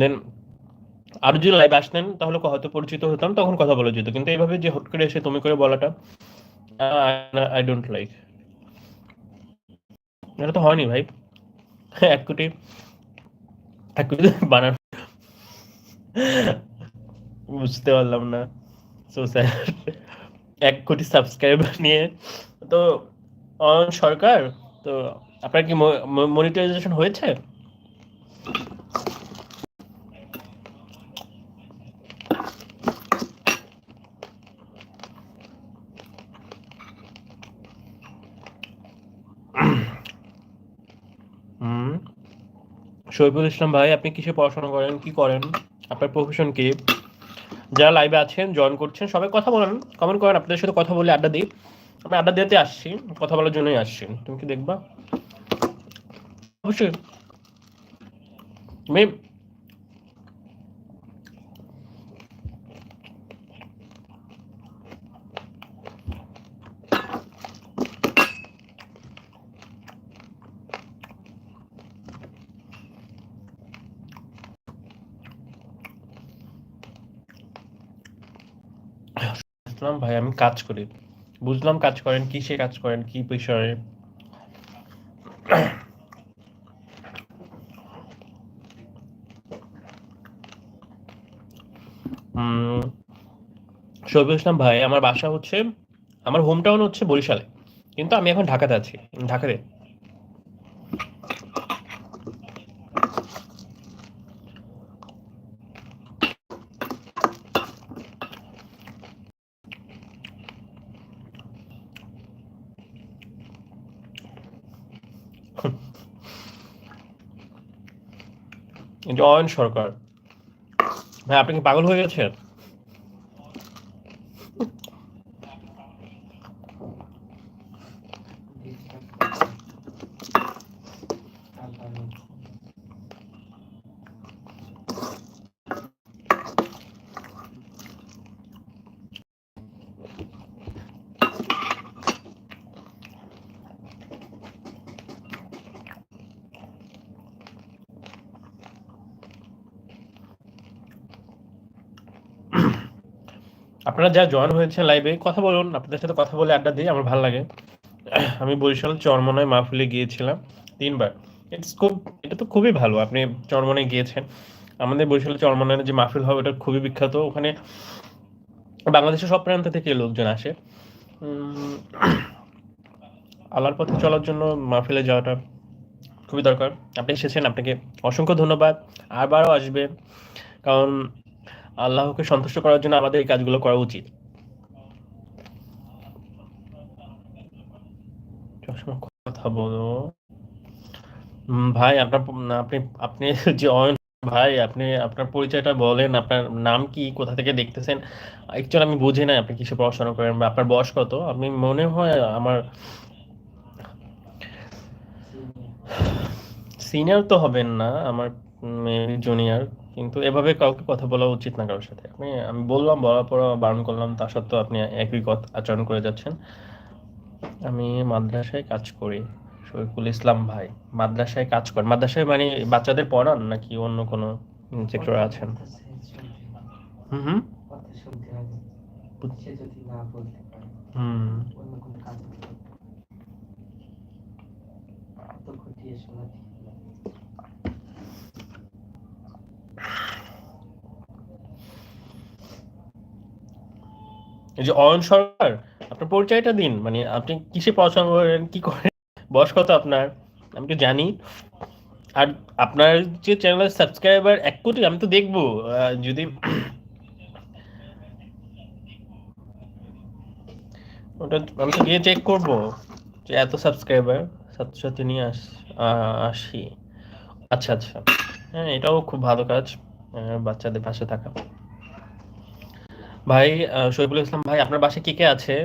দেন আর যদি লাইভে আসতেন তাহলে হয়তো পরিচিত হতাম, তখন কথা বলা যেত, কিন্তু এইভাবে যে হট করে এসে তুমি করে বলাটা আই ডোন্ট লাইক। এটা তো হয়নি ভাই। 1 কোটি, 1 কোটি বানানো বুঝতে পারলাম না। সো স্যার, 1 কোটি সাবস্ক্রাইবার নিয়ে তো অয়ন সরকার, তো আপনার কি মনিটাইজেশন হয়েছে? হুম। শহীদুল ইসলাম ভাই, আপনি কিসে পড়াশোনা করেন, কি করেন, আপনার প্রফেশন কি? যারা লাইভে আছেন, জয়েন করছেন, সবাই কথা বলেন, কমেন্ট করেন, আপনাদের সাথে কথা বলে আড্ডা দিই। আমি আড্ডা দিতে আসছি, কথা বলার জন্যই আসছি। তুমি কি দেখবা? অবশ্যই। আমি ইসলাম ভাই, আমি কাজ করি। বুঝলাম কাজ করেন, কিসে কাজ করেন, কি বিষয়ে। শহীদুল ইসলাম ভাই, আমার বাসা হচ্ছে, আমার হোম টাউন হচ্ছে বরিশালে, কিন্তু আমি এখন ঢাকাতে আছি। ঢাকাতে। অয়ন সরকার ভাই, আপনি কি পাগল হয়ে গেছেন? আপনারা যা জয়েন হয়েছেন লাইভে, কথা বলুন, আপনাদের সাথে কথা বলে আড্ডা দিই, আমার ভালো লাগে। আমি বরিশাল চরমনায় মাহফিলে গিয়েছিলাম 3 বার। খুব, এটা তো খুবই ভালো, আপনি চরমনায় গিয়েছেন। আমাদের বরিশালের চরমনায় যে মাহফিল হয়, ওটা খুবই বিখ্যাত। ওখানে বাংলাদেশের সব প্রান্ত থেকে লোকজন আসে। আল্লাহর পথে চলার জন্য মাহফিলে যাওয়াটা খুবই দরকার। আপনি এসেছেন, আপনাকে অসংখ্য ধন্যবাদ। আবারও আসবেন, কারণ আল্লাহকে সন্তুষ্ট করার জন্য আমাদের এই কাজগুলো করা উচিত। সবসময় কথা বলো। ভাই, আপনার আপনি আপনি যে অয়ন ভাই, আপনি আপনার পরিচয়টা বলেন, আপনার নাম কি, কোথা থেকে দেখতেছেন? অ্যাকচুয়ালি আমি বুঝি না আপনি কিসে পড়াশোনা করেন বা আপনার বয়স কত। আপনি মনে হয় আমার সিনিয়র তো হবেন না, আমার মেবি জুনিয়র। কিন্তু এভাবে কাউকে কথা বলা উচিত না কারোর সাথে। আমি বললাম, বলার পর বারণ করলাম, তা সত্ত্বেও আপনি একই কথা আচরণ করে যাচ্ছেন। আমি মাদ্রাসায় কাজ করি। শরীফুল ইসলাম ভাই, মাদ্রাসায় কাজ করেন? মাদ্রাসায় মানে বাচ্চাদের পড়ান নাকি অন্য কোনো সেক্টরে আছেন? হুম হুম। হুম। এই যে অয়ন সরকার, আপনার পরিচয়টা দিন, মানে আপনি কিসে পড়াশোনা করেন, কি করেন, বয়স কত আপনার, আমি তো জানি। আর আপনার যে চ্যানেলের সাবস্ক্রাইবার 1 কোটি, আমি তো দেখবো। যদি ওটা আমি তো গিয়ে চেক করবো যে এত সাবস্ক্রাইবার, 700 নিয়ে 80। আচ্ছা আচ্ছা, হ্যাঁ, এটাও খুব ভালো কাজ, বাচ্চাদের পাশে থাকা। ভাই শহীদুল ইসলাম ভাই, আপনার বাসায় কে কে আছে?